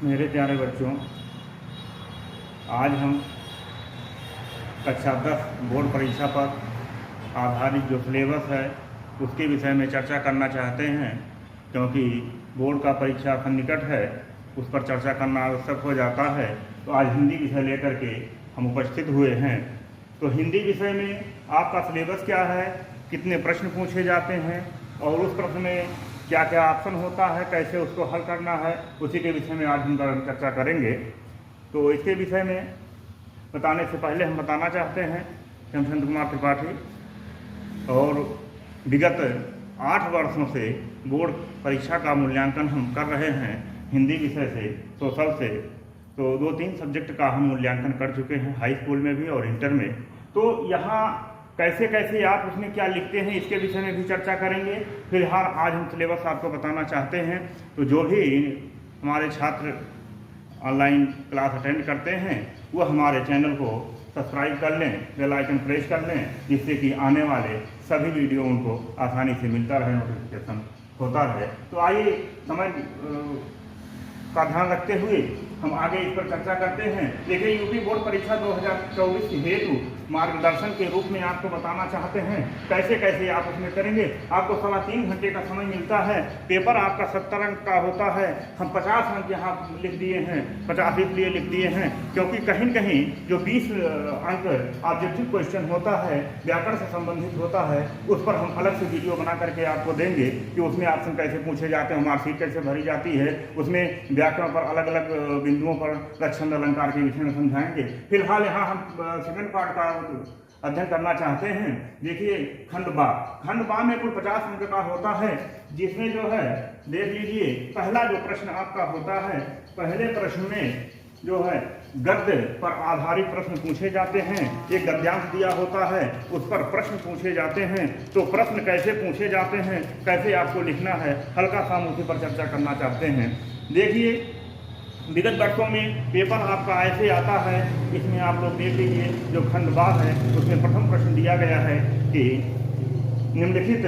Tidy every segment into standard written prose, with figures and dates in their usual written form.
मेरे प्यारे बच्चों, आज हम कक्षा 10 बोर्ड परीक्षा पर आधारित जो सिलेबस है उसके विषय में चर्चा करना चाहते हैं, क्योंकि बोर्ड का परीक्षा सन्निकट है, उस पर चर्चा करना आवश्यक हो जाता है। तो आज हिंदी विषय लेकर के हम उपस्थित हुए हैं। तो हिंदी विषय में आपका सिलेबस क्या है, कितने प्रश्न पूछे जाते हैं और उस प्रश्न में क्या क्या ऑप्शन होता है, कैसे उसको हल करना है, उसी के विषय में आज हम चर्चा करेंगे। तो इसके विषय में बताने से पहले हम बताना चाहते हैं कि हम चंद्र कुमार त्रिपाठी और विगत 8 वर्षों से बोर्ड परीक्षा का मूल्यांकन हम कर रहे हैं हिंदी विषय से, सोशल से। तो 2-3 सब्जेक्ट का हम मूल्यांकन कर चुके हैं, हाई स्कूल में भी और इंटर में। तो यहाँ कैसे कैसे आप उसमें क्या लिखते हैं, इसके विषय में भी चर्चा करेंगे। फिलहाल आज हम सिलेबस आपको बताना चाहते हैं। तो जो भी हमारे छात्र ऑनलाइन क्लास अटेंड करते हैं वो हमारे चैनल को सब्सक्राइब कर लें, बेल आइकन प्रेस कर लें, जिससे कि आने वाले सभी वीडियो उनको आसानी से मिलता रहे, नोटिफिकेशन होता रहे। तो आइए समय का ध्यान रखते हुए हम आगे इस पर चर्चा करते हैं। देखिए, यूपी बोर्ड परीक्षा 2024 हेतु मार्गदर्शन के रूप में आपको बताना चाहते हैं कैसे कैसे आप उसमें करेंगे। आपको 3.25 घंटे का समय मिलता है। पेपर आपका 70 अंक का होता है। हम 50 अंक यहाँ लिख दिए हैं, 50 इसलिए लिख दिए हैं क्योंकि कहीं न कहीं जो 20 अंक ऑब्जेक्टिव क्वेश्चन होता है, व्याकरण से संबंधित होता है, उस पर हम अलग से वीडियो बना करके आपको देंगे कि उसमें ऑप्शन कैसे पूछे जाते हैं, मार्कशीट कैसे भरी जाती है, उसमें व्याकरण पर अलग अलग बिंदुओं पर लक्षण अलंकार के विषय में समझाएंगे। फिलहाल यहाँ हम सेकंड पार्ट का अध्ययन करना चाहते हैं। देखिए, खंड बा में कुल 50 अंक का होता है, जिसमें जो है देख लीजिए, पहला जो प्रश्न आपका होता है, पहले प्रश्न में जो है गद्य पर आधारित प्रश्न पूछे जाते हैं। एक गद्यांश दिया होता है, उस पर प्रश्न पूछे जाते हैं। तो प्रश्न कैसे पूछे जाते हैं, कैसे आपको लिखना है, हल्का सा उसी पर चर्चा करना चाहते हैं। देखिए, विगत वर्षों में पेपर आपका ऐसे आता है, इसमें आप लोग देख लीजिए, जो खंड बा है उसमें प्रथम प्रश्न दिया गया है कि निम्नलिखित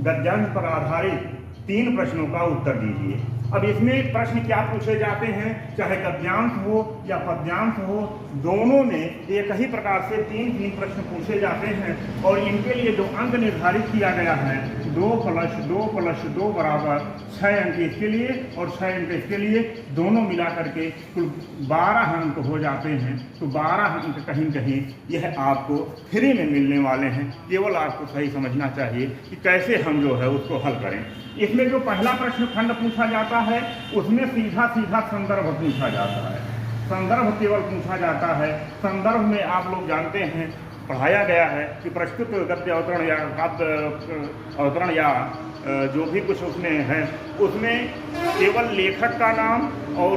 गद्यांश पर आधारित 3 प्रश्नों का उत्तर दीजिए। अब इसमें प्रश्न क्या पूछे जाते हैं, चाहे गद्यांश हो या पद्यांश हो, दोनों में एक ही प्रकार से 3 प्रश्न पूछे जाते हैं। और इनके लिए जो अंक निर्धारित किया गया है, 2 + 2 + 2 बराबर 6 अंक इसके लिए और 6 अंक इसके लिए, दोनों मिला करके कुल 12 अंक हो जाते हैं। तो 12 अंक कहीं कहीं यह आपको फ्री में मिलने वाले हैं। केवल आपको सही समझना चाहिए कि कैसे हम जो है उसको हल करें। इसमें जो पहला प्रश्न खंड पूछा जाता है, उसमें सीधा संदर्भ पूछा जाता है। संदर्भ केवल पूछा जाता है। संदर्भ में आप लोग जानते हैं, पढ़ाया गया है कि प्रस्तुत गद्य अवतरण या काव्य अवतरण या जो भी कुछ उसमें है, उसमें केवल लेखक का नाम और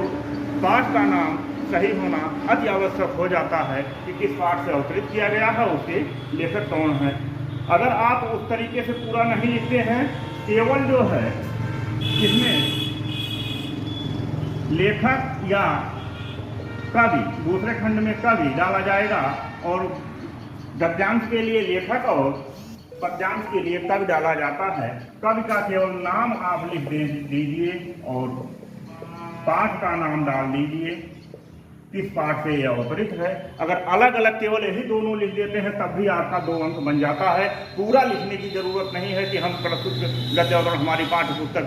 पाठ का नाम सही होना अति आवश्यक हो जाता है कि किस पाठ से अवतरित किया गया है, उसके लेखक कौन है। अगर आप उस तरीके से पूरा नहीं लिखते हैं, केवल जो है इसमें लेखक या कवि, दूसरे खंड में कवि डाला जाएगा और गद्यांश के लिए लेखक और पद्यांश के लिए कवि डाला जाता है। कवि का केवल नाम आप लिख दीजिए और पाठ का नाम डाल दीजिए, किस पाठ से यह अवतरित है। अगर अलग अलग केवल यही दोनों लिख देते हैं तब भी आपका 2 अंक बन जाता है। पूरा लिखने की जरूरत नहीं है कि हम प्रस्तुत गद्य अवतरण हमारी पाठ्य पुस्तक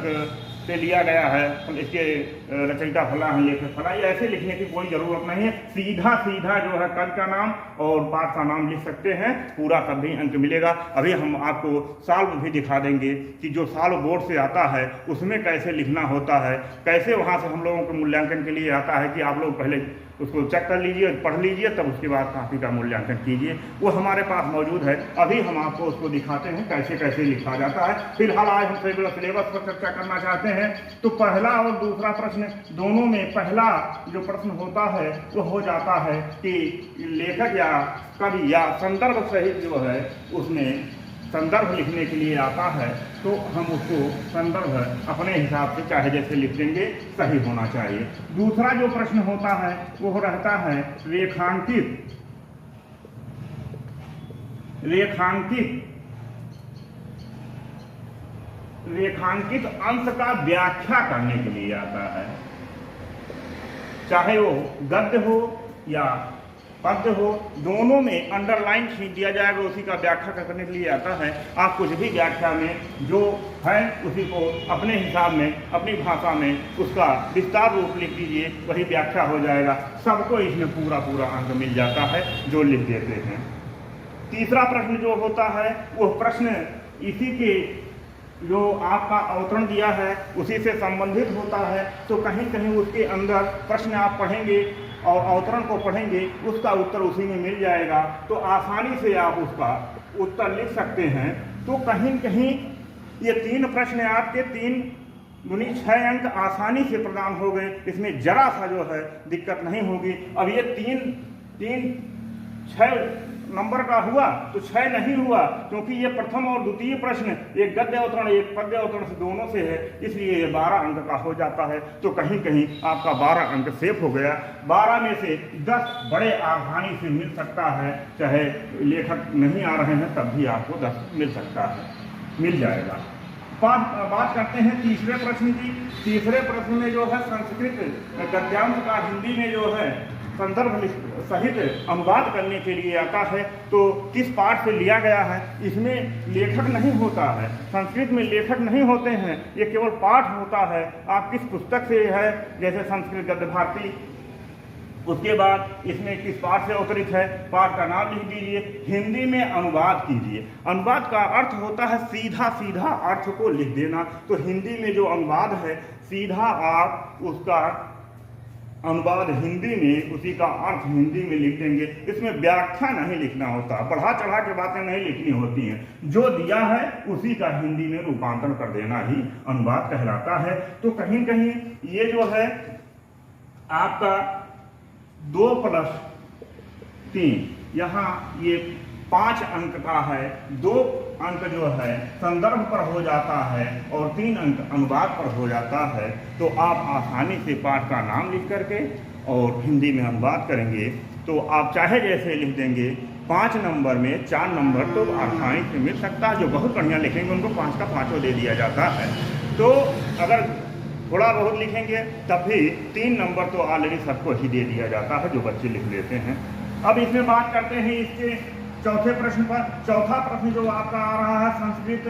से लिया गया है, हम इसके रचयिता फला हैं, लेखक फला, ये ऐसे लिखने की कोई ज़रूरत नहीं है। सीधा जो है कवि का नाम और पाठ का नाम लिख सकते हैं, पूरा तब भी अंक मिलेगा। अभी हम आपको सॉल्व भी दिखा देंगे कि जो सॉल्व बोर्ड से आता है उसमें कैसे लिखना होता है, कैसे वहाँ से हम लोगों के मूल्यांकन के लिए आता है कि आप लोग पहले उसको चेक कर लीजिए, पढ़ लीजिए, तब उसके बाद कॉपी का मूल्यांकन कीजिए। वो हमारे पास मौजूद है। अभी हम आपको उसको दिखाते हैं कैसे कैसे लिखा जाता है। फिलहाल आज हम सिलेबस पर चर्चा करना चाहते हैं। तो पहला और दूसरा प्रश्न दोनों में पहला जो प्रश्न होता है वो हो जाता है कि लेखक या कवि या संदर्भ सहित जो है उसमें संदर्भ लिखने के लिए आता है, तो हम उसको संदर्भ अपने हिसाब से चाहे जैसे लिख देंगे, सही होना चाहिए। दूसरा जो प्रश्न होता है वो रहता है रेखांकित अंश का व्याख्या करने के लिए आता है। चाहे वो गद्य हो या पद्य हो, दोनों में अंडरलाइन खींच दिया जाएगा, उसी का व्याख्या करने के लिए आता है। आप कुछ भी व्याख्या में जो है उसी को अपने हिसाब में, अपनी भाषा में उसका विस्तार रूप लिख दीजिए, वही व्याख्या हो जाएगा। सबको इसमें पूरा पूरा अंक मिल जाता है जो लिख देते हैं। तीसरा प्रश्न जो होता है वो प्रश्न इसी के जो आपका अवतरण दिया है उसी से संबंधित होता है, तो कहीं कहीं उसके अंदर प्रश्न आप पढ़ेंगे और अवतरण को पढ़ेंगे, उसका उत्तर उसी में मिल जाएगा, तो आसानी से आप उसका उत्तर लिख सकते हैं। तो कहीं कहीं ये 3 प्रश्न आपके 3 दूनी 6 अंक आसानी से प्रदान हो गए, इसमें जरा सा जो है दिक्कत नहीं होगी। अब ये 6 नंबर का हुआ तो 6 नहीं हुआ, क्योंकि ये प्रथम और द्वितीय प्रश्न एक गद्य अवतरण एक पद्य अवतरण से दोनों से है, इसलिए ये 12 अंक का हो जाता है। तो कहीं कहीं आपका 12 अंक सेफ हो गया। 12 में से 10 बड़े आसानी से मिल सकता है, चाहे लेखक नहीं आ रहे हैं तब भी आपको 10 मिल सकता है, मिल जाएगा। बात करते हैं तीसरे प्रश्न की। तीसरे प्रश्न में जो है संस्कृत गद्यांश का हिंदी में जो है संदर्भ सहित अनुवाद करने के लिए आता है। तो किस पाठ से लिया गया है, इसमें लेखक नहीं होता है, संस्कृत में लेखक नहीं होते हैं, ये केवल पाठ होता है। आप किस पुस्तक से है, जैसे संस्कृत गद्य भारती, उसके बाद इसमें किस पाठ से अवतरित है, पाठ का नाम लिख दीजिए, हिंदी में अनुवाद कीजिए। अनुवाद का अर्थ होता है सीधा सीधा अर्थ को लिख देना। तो हिंदी में जो अनुवाद है, सीधा आप उसका अनुवाद हिंदी में, उसी का अर्थ हिंदी में लिख देंगे। इसमें व्याख्या नहीं लिखना होता, बढ़ा चढ़ा के बातें नहीं लिखनी होती हैं, जो दिया है उसी का हिंदी में रूपांतरण कर देना ही अनुवाद कहलाता है। तो कहीं कहीं ये जो है आपका 2+3, यहाँ ये 5 अंक का है, 2 अंक जो है संदर्भ पर हो जाता है और 3 अंक अनुवाद पर हो जाता है। तो आप आसानी से पाठ का नाम लिख करके और हिंदी में अनुवाद करेंगे, तो आप चाहे जैसे लिख देंगे। 5 नंबर में 4 नंबर तो आसानी से मिल सकता है, जो बहुत बढ़िया लिखेंगे उनको 5 का 5 दे दिया जाता है। तो अगर थोड़ा बहुत लिखेंगे तब भी 3 नंबर तो ऑलरेडी सबको ही दे दिया जाता है, जो बच्चे लिख लेते हैं। अब इसमें बात करते हैं इसके चौथे प्रश्न पर। चौथा प्रश्न जो आपका आ रहा है, संस्कृत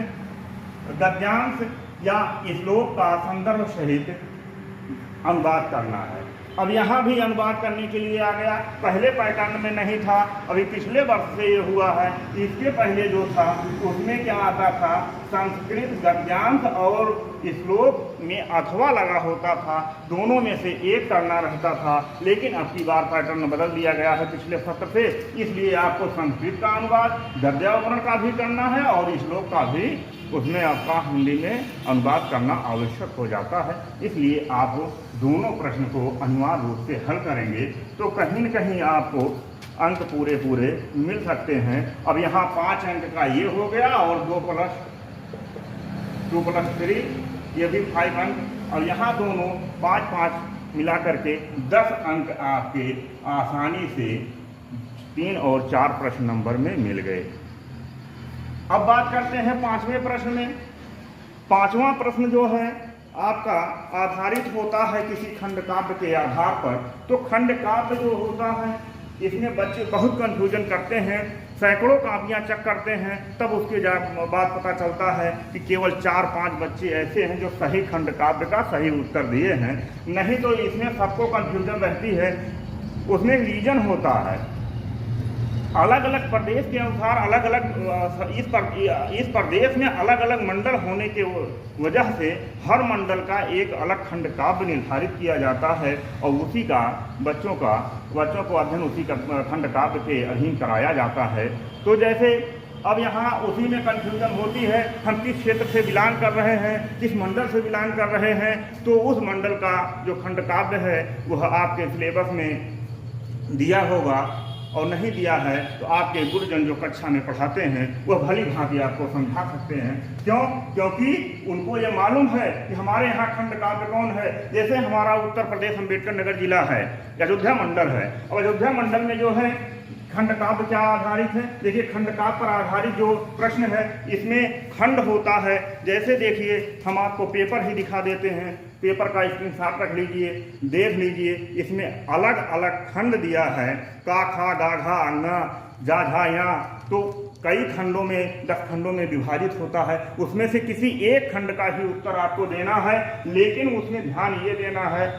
गद्यांश या श्लोक का संदर्भ सहित अनुवाद करना है। अब यहाँ भी अनुवाद करने के लिए आ गया, पहले पैटर्न में नहीं था, अभी पिछले वर्ष से ये हुआ है। इसके पहले जो था उसमें क्या आता था, संस्कृत गद्यांश और श्लोक में अथवा लगा होता था, दोनों में से एक करना रहता था। लेकिन अब की बार पैटर्न बदल दिया गया है पिछले सत्र से, इसलिए आपको संस्कृत का अनुवाद गद्यावरण का भी करना है और श्लोक का भी उसमें आपका हिंदी में अनुवाद करना आवश्यक हो जाता है। इसलिए आप दोनों प्रश्न को अनिवार्य रूप से हल करेंगे तो कहीं न कहीं आपको अंक पूरे पूरे मिल सकते हैं। अब यहाँ 5 अंक का ये हो गया और 2+3 ये भी 5 अंक, और यहाँ दोनों 5-5 मिला करके 10 अंक आपके आसानी से 3 और 4 प्रश्न नंबर में मिल गए। अब बात करते हैं 5वें प्रश्न में। 5वां प्रश्न जो है आपका आधारित होता है किसी खंड काव्य के आधार पर। तो खंड काव्य जो होता है इसमें बच्चे बहुत कंफ्यूजन करते हैं, सैकड़ों कापियाँ चेक करते हैं, तब उसके बाद पता चलता है कि केवल 4-5 बच्चे ऐसे हैं जो सही खंड काव्य का सही उत्तर दिए हैं। नहीं तो इसमें सबको कंफ्यूजन रहती है। उसमें रीजन होता है, अलग अलग प्रदेश के अनुसार अलग अलग इस प्रदेश में अलग अलग मंडल होने के वजह से हर मंडल का एक अलग खंड काव्य निर्धारित किया जाता है और उसी का बच्चों को अध्ययन उसी का खंड काव्य के अधीन कराया जाता है। तो जैसे अब यहाँ उसी में कंफ्यूजन होती है, हम किस क्षेत्र से बिलोंग कर रहे हैं, किस मंडल से बिलोंग कर रहे हैं, तो उस मंडल का जो खंड काव्य है वह आपके सिलेबस में दिया होगा, और नहीं दिया है तो आपके गुरुजन जो कक्षा में पढ़ाते हैं वह भली भांति आपको समझा सकते हैं। क्यों? क्योंकि उनको ये मालूम है कि हमारे यहाँ खंड काव्य कौन है। जैसे हमारा उत्तर प्रदेश अम्बेडकर नगर जिला है, अयोध्या मंडल है, और अयोध्या मंडल में जो है खंड काव्य क्या आधारित है, देखिए खंड काव्य पर आधारित जो प्रश्न है इसमें खंड होता है। जैसे देखिए हम आपको पेपर ही दिखा देते हैं, पेपर का स्क्रीनशॉट रख लीजिए, देख लीजिए। इसमें अलग अलग खंड दिया है, का, खा, गा, घा, अंगा, जा, झा, या। तो कई खंडों में 10 खंडों में विभाजित होता है। उसमें से किसी एक खंड का ही उत्तर आपको देना है, लेकिन उसमें ध्यान ये देना है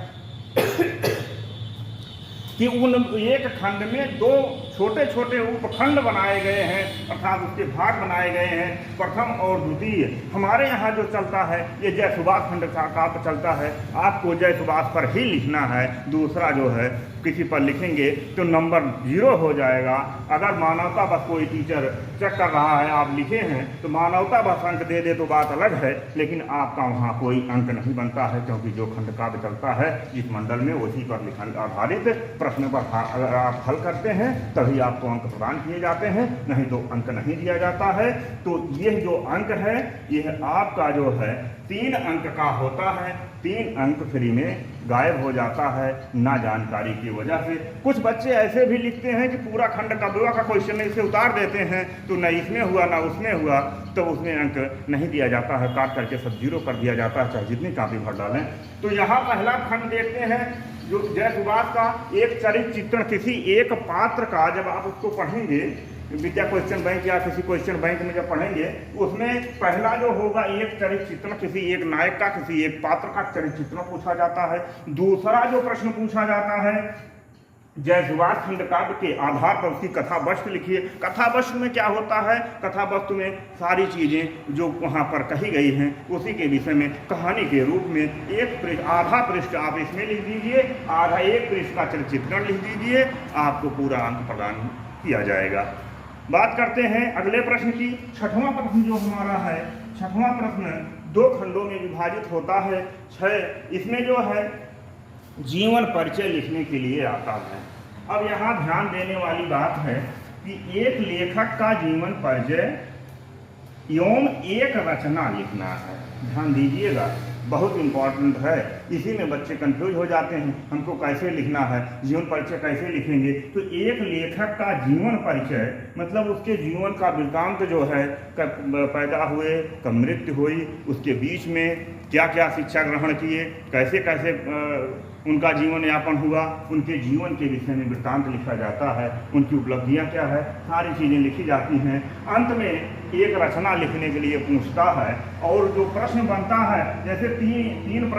कि उन एक खंड में 2 छोटे छोटे उपखंड बनाए गए हैं, अर्थात उसके भाग बनाए गए हैं, प्रथम और द्वितीय। हमारे यहाँ जो चलता है ये जय सुभाष खंड का काव्य चलता है, आपको जय सुभाष पर ही लिखना है। दूसरा जो है किसी पर लिखेंगे तो नंबर 0 हो जाएगा। अगर मानवता बस कोई टीचर चेक कर रहा है, आप लिखे हैं तो मानवता बस अंक दे दे तो बात अलग है, लेकिन आपका वहाँ कोई अंक नहीं बनता है, क्योंकि जो खंड काव्य चलता है इस मंडल में उसी पर लिखन आधारित प्रश्न पर अगर आप हल करते हैं तभी आपको अंक प्रदान किए जाते हैं, नहीं तो अंक नहीं दिया जाता है। तो यह जो अंक है यह आपका जो है 3 अंक का होता है। 3 अंक फ्री में गायब हो जाता है ना जानकारी की वजह से। कुछ बच्चे ऐसे भी लिखते हैं कि पूरा खंड कव्वा का क्वेश्चन इसे उतार देते हैं, तो न इसमें हुआ ना उसमें हुआ, तो उसमें अंक नहीं दिया जाता है, काट करके सब 0 कर दिया जाता है, चाहे जितनी कापी भर डालें। तो यहाँ पहला खंड देखते हैं जो जय सुभाष का, एक चरित्र चित्रण किसी एक पात्र का। जब आप उसको पढ़ेंगे विद्या क्वेश्चन बैंक या किसी क्वेश्चन बैंक में जब पढ़ेंगे, उसमें पहला जो होगा एक चरित्र चित्रण किसी एक नायक का, किसी एक पात्र का चरित्र चित्रण पूछा जाता है। दूसरा जो प्रश्न पूछा जाता है जय सुभाष खंड काव्य के आधार पर उसकी कथा वस्तु लिखिए। कथा वस्तु में क्या होता है? कथा वस्तु में सारी चीजें जो वहां पर कही गई हैं उसी के विषय में कहानी के रूप में एक पृष्ठ, आधा पृष्ठ आप इसमें लिख दीजिए, आधा एक पृष्ठ का चरित्र चित्रण लिख दीजिए, आपको पूरा अंक प्रदान किया जाएगा। बात करते हैं अगले प्रश्न की। 6वां प्रश्न जो हमारा है, 6वां प्रश्न 2 खंडों में विभाजित होता है। 6 इसमें जो है जीवन परिचय लिखने के लिए आता है। अब यहाँ ध्यान देने वाली बात है कि एक लेखक का जीवन परिचय एवं एक रचना लिखना है। ध्यान दीजिएगा, बहुत इंपॉर्टेंट है। इसी में बच्चे कंफ्यूज हो जाते हैं, हमको कैसे लिखना है, जीवन परिचय कैसे लिखेंगे। तो एक लेखक का जीवन परिचय मतलब उसके जीवन का वृत्तांत जो है, कब पैदा हुए, कब मृत्यु हुई, उसके बीच में क्या क्या शिक्षा ग्रहण किए, कैसे कैसे उनका जीवन यापन हुआ, उनके जीवन के विषय में वृत्तांत लिखा जाता है, उनकी उपलब्धियां क्या है, सारी चीज़ें लिखी जाती हैं। अंत में एक रचना लिखने के लिए पूछता है और जो प्रश्न बनता है, जैसे तीन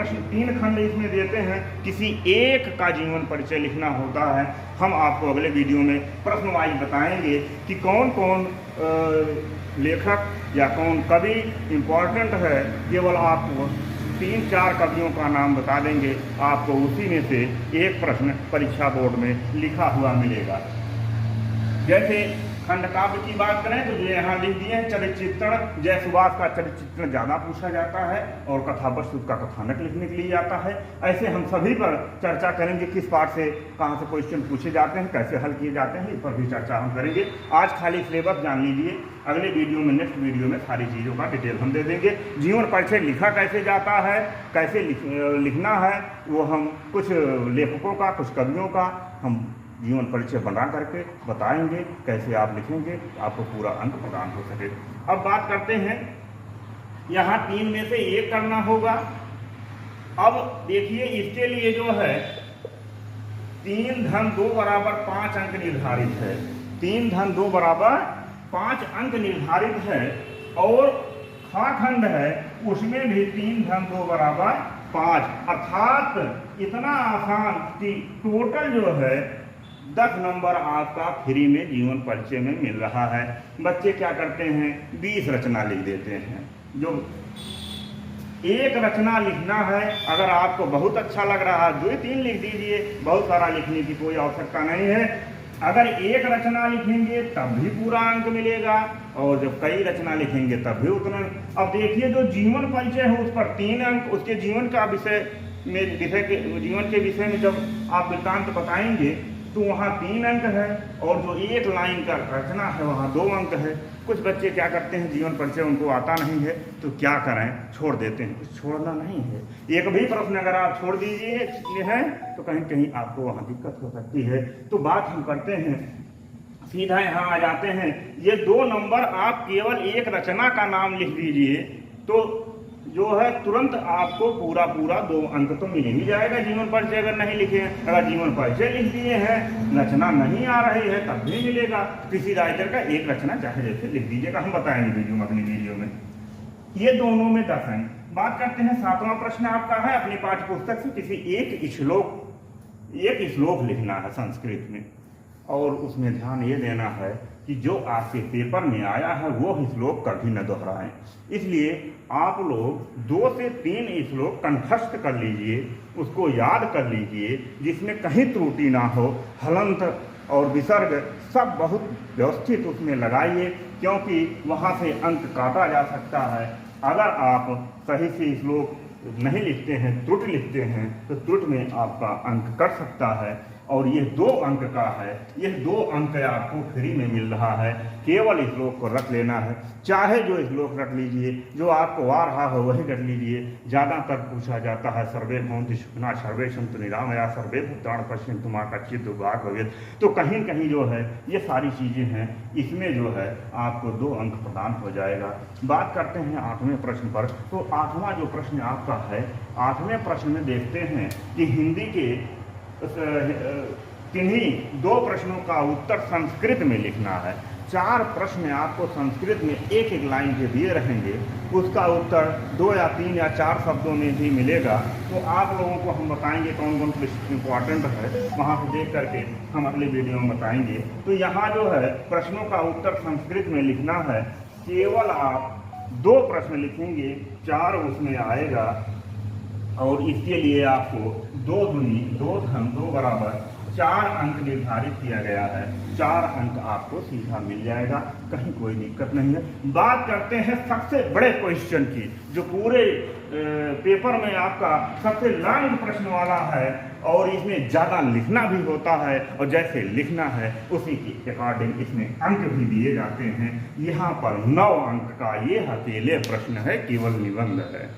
खंड इसमें देते हैं, किसी एक का जीवन परिचय लिखना होता है। हम आपको अगले वीडियो में प्रश्न वाइज बताएंगे कि कौन कौन लेखक या कौन कवि इम्पोर्टेंट है। केवल आपको 3-4 कवियों का नाम बता देंगे, आपको उसी में से एक प्रश्न परीक्षा बोर्ड में लिखा हुआ मिलेगा। जैसे खंड काव्य की बात करें तो जो यहाँ लिख दिए हैं चरित्र चित्रण, जय सुभाष का चरित्र चित्रण ज़्यादा पूछा जाता है और कथा वस्तु का कथानक लिखने के लिए आता है। ऐसे हम सभी पर चर्चा करेंगे, किस पार्ट से कहाँ से क्वेश्चन पूछे जाते हैं, कैसे हल किए जाते हैं, इस पर भी चर्चा हम करेंगे। आज खाली सिलेबस जान लीजिए, अगले वीडियो में, नेक्स्ट वीडियो में सारी चीज़ों का डिटेल हम दे देंगे। जीवन परिचय लिखा कैसे जाता है, कैसे लिखना है, वो हम कुछ लेखकों का, कुछ कवियों का हम जीवन परिचय बना करके बताएंगे, कैसे आप लिखेंगे, आपको पूरा अंक प्रदान हो सके। अब बात करते हैं, यहाँ 3 में से 1 करना होगा। अब देखिए इसके लिए जो है 3 धन 2 बराबर 5 अंक निर्धारित है। 3 धन 2 बराबर 5 अंक निर्धारित है और खा खंड है उसमें भी 3 धन 2 बराबर 5, अर्थात इतना आसान कि टोटल जो है 10 नंबर आपका फ्री में जीवन परिचय में मिल रहा है। बच्चे क्या करते हैं, 20 रचना लिख देते हैं। जो एक रचना लिखना है, अगर आपको बहुत अच्छा लग रहा है 2-3 लिख दीजिए, बहुत सारा लिखने की कोई आवश्यकता नहीं है। अगर एक रचना लिखेंगे तब भी पूरा अंक मिलेगा और जब कई रचना लिखेंगे तब भी उतना। अब देखिए जो जीवन परिचय है उस पर 3 अंक, उसके जीवन का जीवन के विषय में जब आप वृत्तांत बताएंगे तो वहाँ 3 अंक है और जो एक लाइन का रचना है वहाँ 2 अंक है। कुछ बच्चे क्या करते हैं, जीवन परिचय उनको आता नहीं है तो क्या करें, छोड़ देते हैं। कुछ छोड़ना नहीं है, एक भी प्रश्न अगर आप छोड़ दीजिए है तो कहीं कहीं आपको वहाँ दिक्कत हो सकती है। तो बात हम करते हैं, सीधा यहाँ आ जाते हैं। ये 2 नंबर आप केवल एक रचना का नाम लिख दीजिए तो जो है तुरंत आपको पूरा 2 अंक तो मिल ही जाएगा जीवन परिचय अगर नहीं लिखे हैं। अगर जीवन परिचय लिख दिए हैं, रचना नहीं आ रही है, तब भी मिलेगा। किसी राइटर का एक रचना चाहे जैसे लिख दीजिएगा, हम बताएंगे वीडियो में, अपनी वीडियो में। ये दोनों में 10 अंक। बात करते हैं 7वां प्रश्न आपका है अपनी पाठ्य पुस्तक से किसी एक श्लोक लिखना है संस्कृत में, और उसमें ध्यान ये देना है कि जो आपके पेपर में आया है वो श्लोक कभी न दोहराएं। इसलिए आप लोग 2 से 3 श्लोक कंठस्थ कर लीजिए, उसको याद कर लीजिए, जिसमें कहीं त्रुटि ना हो। हलंत और विसर्ग सब बहुत व्यवस्थित उसमें लगाइए, क्योंकि वहाँ से अंक काटा जा सकता है। अगर आप सही से श्लोक नहीं लिखते हैं, त्रुटि लिखते हैं, तो त्रुटि में आपका अंक कट सकता है। और ये 2 अंक का है, यह 2 अंक आपको फ्री में मिल रहा है। केवल श्लोक को रख लेना है, चाहे जो श्लोक रख लीजिए, जो आपको आ रहा हो वही रख लीजिए। ज़्यादातर पूछा जाता है सर्वे भवन्तु सुखिनः सर्वे सन्तु निरामया सर्वे भूतानि पश्यन्तु मा कश्चित् दुर्भाग् भवेत्। तो कहीं कहीं जो है ये सारी चीज़ें हैं, इसमें जो है आपको 2 अंक प्रदान हो जाएगा। बात करते हैं 8वें प्रश्न पर। तो 8वां जो प्रश्न आपका है, 8वें प्रश्न में देखते हैं कि हिंदी के किन्हीं 2 प्रश्नों का उत्तर संस्कृत में लिखना है। 4 प्रश्न आपको संस्कृत में एक लाइन के दिए रहेंगे, उसका उत्तर 2 या 3 या 4 शब्दों में भी मिलेगा। तो आप लोगों को हम बताएंगे कौन कौन सी इंपॉर्टेंट है, वहाँ से देख करके हम अगले वीडियो में बताएंगे। तो यहाँ जो है प्रश्नों का उत्तर संस्कृत में लिखना है। केवल आप 2 प्रश्न लिखेंगे, 4 उसमें आएगा, और इसके लिए आपको 2 दूनी 2 धन 2 बराबर 4 अंक निर्धारित किया गया है। 4 अंक आपको सीधा मिल जाएगा, कहीं कोई दिक्कत नहीं है। बात करते हैं सबसे बड़े क्वेश्चन की, जो पूरे पेपर में आपका सबसे लॉन्ग प्रश्न वाला है, और इसमें ज़्यादा लिखना भी होता है, और जैसे लिखना है उसी के अकॉर्डिंग इसमें अंक भी दिए जाते हैं। यहाँ पर 9 अंक का ये अकेले प्रश्न है, केवल निबंध है।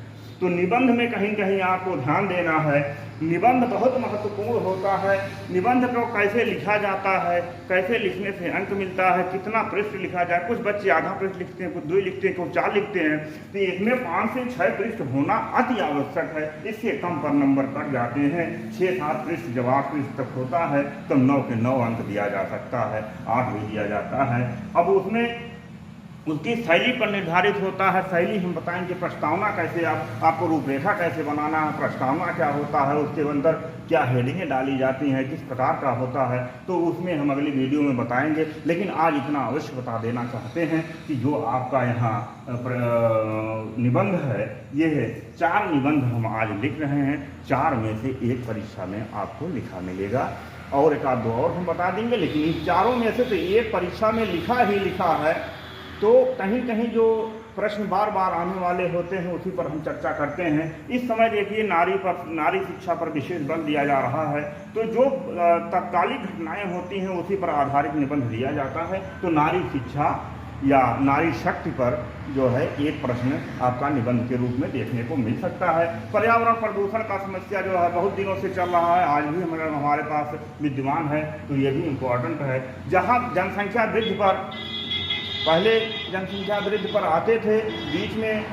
तो निबंध में कहीं कहीं आपको ध्यान देना है। निबंध बहुत महत्वपूर्ण होता है। निबंध को कैसे लिखा जाता है, कैसे लिखने से अंक मिलता है, कितना पृष्ठ लिखा जाए। कुछ बच्चे आधा पृष्ठ लिखते हैं, कुछ 2 लिखते हैं, कुछ 4 लिखते हैं। तो इसमें 5 से 6 पृष्ठ होना अति आवश्यक है। इससे कम पर नंबर कट जाते हैं। 6-7 पृष्ठ जब 8 पृष्ठ तक होता है तो 9 के 9 अंक दिया जा सकता है, 8 भी दिया जाता है। अब उसमें उसकी शैली पर निर्धारित होता है। शैली हम बताएंगे, प्रस्तावना कैसे आपको रूपरेखा कैसे बनाना है, प्रस्तावना क्या होता है, उसके अंदर क्या हेडिंगें डाली जाती हैं, किस प्रकार का होता है, तो उसमें हम अगली वीडियो में बताएंगे। लेकिन आज इतना अवश्य बता देना चाहते हैं कि जो आपका यहाँ निबंध है, ये है 4 निबंध हम आज लिख रहे हैं। 4 में से 1 परीक्षा में आपको लिखा मिलेगा, और 1-2 और हम बता देंगे। लेकिन इन 4 में से तो 1 परीक्षा में लिखा ही लिखा है। तो कहीं कहीं जो प्रश्न बार बार आने वाले होते हैं, उसी पर हम चर्चा करते हैं। इस समय देखिए नारी शिक्षा पर विशेष बल दिया जा रहा है। तो जो तत्कालिक घटनाएं होती हैं उसी पर आधारित निबंध दिया जाता है। तो नारी शिक्षा या नारी शक्ति पर जो है 1 प्रश्न आपका निबंध के रूप में देखने को मिल सकता है। पर्यावरण प्रदूषण का समस्या जो है बहुत दिनों से चल रहा है, आज भी हमारे पास विद्यमान है, तो ये भी इम्पोर्टेंट है। जहाँ जनसंख्या वृद्धि पर, पहले जनसंख्या वृद्धि पर आते थे, बीच में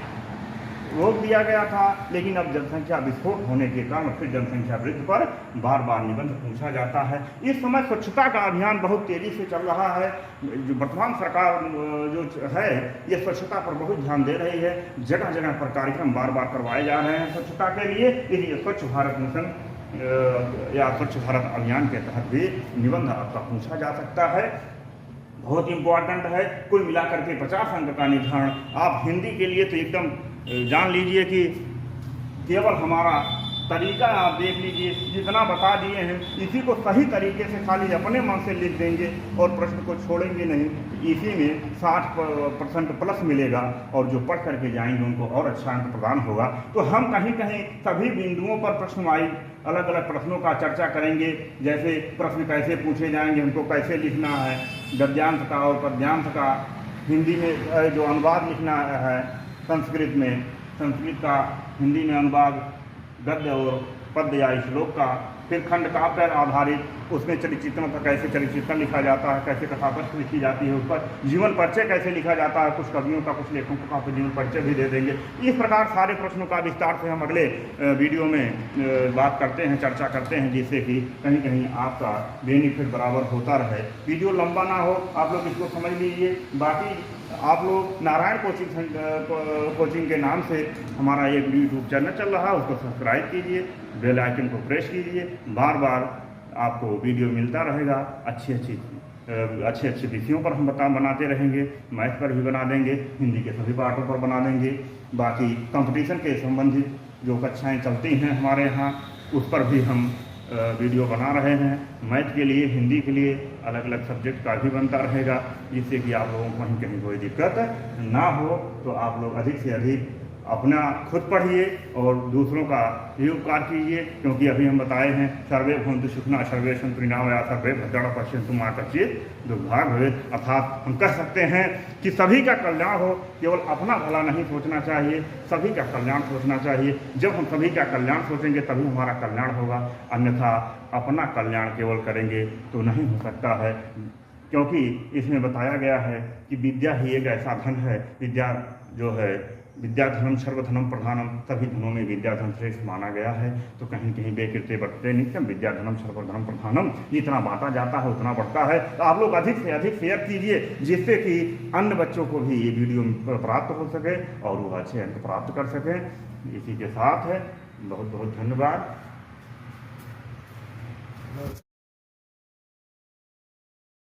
रोक दिया गया था, लेकिन अब जनसंख्या विस्फोट होने के कारण फिर जनसंख्या वृद्धि पर बार बार निबंध पूछा जाता है। इस समय स्वच्छता का अभियान बहुत तेजी से चल रहा है। जो वर्तमान सरकार जो है, ये स्वच्छता पर बहुत ध्यान दे रही है। जगह जगह पर कार्यक्रम बार बार करवाए जा रहे हैं स्वच्छता के लिए। इसलिए स्वच्छ भारत मिशन या स्वच्छ भारत अभियान के तहत भी निबंध आपका पूछा जा सकता है। बहुत इम्पोर्टेंट है। कुल मिलाकर के 50 अंक का निर्धारण। आप हिंदी के लिए तो एकदम जान लीजिए कि केवल हमारा तरीका आप देख लीजिए, जितना बता दिए हैं इसी को सही तरीके से खाली अपने मन से लिख देंगे और प्रश्न को छोड़ेंगे नहीं, इसी में 60% प्लस मिलेगा, और जो पढ़ करके जाएंगे उनको और अच्छा अंक प्रदान होगा। तो हम कहीं कहीं सभी बिंदुओं पर प्रश्नवाही अलग अलग प्रश्नों का चर्चा करेंगे। जैसे प्रश्न कैसे पूछे जाएंगे, हमको कैसे लिखना है, गद्यांश का और पद्यांश का, हिंदी में जो अनुवाद लिखना है संस्कृत में, संस्कृत का हिंदी में अनुवाद, गद्य और पद या श्लोक का, फिर खंड काव्य पर आधारित उसमें चरिचित्रों पर कैसे चरिचित्रण लिखा जाता है, कैसे कथापत्र लिखी जाती है, उस पर जीवन परिचय कैसे लिखा जाता है, कुछ कवियों का कुछ लेखकों का जीवन परिचय भी दे देंगे। इस प्रकार सारे प्रश्नों का विस्तार से हम अगले वीडियो में बात करते हैं, चर्चा करते हैं, जिससे कि कहीं कहीं आपका बेनिफिट बराबर होता रहे। वीडियो लंबा ना हो, आप लोग इसको समझ लीजिए। बाकी आप लोग नारायण कोचिंग के नाम से हमारा एक यूट्यूब चैनल चल रहा है, उसको सब्सक्राइब कीजिए, बेल आइकन को प्रेस कीजिए, बार बार आपको वीडियो मिलता रहेगा। अच्छी अच्छे विषयों पर हम बनाते रहेंगे, मैथ पर भी बना देंगे, हिंदी के सभी पाठों पर बना देंगे। बाकी कंपटीशन के संबंधित जो कक्षाएं चलती हैं हमारे यहाँ, उस पर भी हम वीडियो बना रहे हैं। मैथ के लिए, हिंदी के लिए अलग अलग सब्जेक्ट का भी बनता रहेगा, जिससे कि आप लोगों को कहीं कोई दिक्कत ना हो। तो आप लोग अधिक से अधिक अपना खुद पढ़िए और दूसरों का भी उपकार कीजिए, क्योंकि अभी हम बताए हैं सर्वे भवन्तु सुखिनः सर्वे सन्तु निरामया सर्वे भद्राणि पश्यन्तु मा कश्चित् दुर्भाग् भवेत्। अर्थात हम कह सकते हैं कि सभी का कल्याण हो, केवल अपना भला नहीं सोचना चाहिए, सभी का कल्याण सोचना चाहिए। जब हम सभी का कल्याण सोचेंगे तभी हमारा कल्याण होगा, अन्यथा अपना कल्याण केवल करेंगे तो नहीं हो सकता है। क्योंकि इसमें बताया गया है कि विद्या ही एक ऐसा धन है, विद्या जो है विद्या धनम सर्वधनम प्रधानम, सभी धनों में विद्या धन श्रेष्ठ माना गया है। तो कहीं कहीं बेकृत्य बढ़ते नित्यम विद्या धनम सर्वधनम प्रधानम, जितना बांटा जाता है उतना बढ़ता है। तो आप लोग अधिक से अधिक शेयर कीजिए, जिससे कि अन्य बच्चों को भी ये वीडियो प्राप्त हो सके और वो अच्छे अंक प्राप्त कर सकें। इसी के साथ है बहुत बहुत धन्यवाद।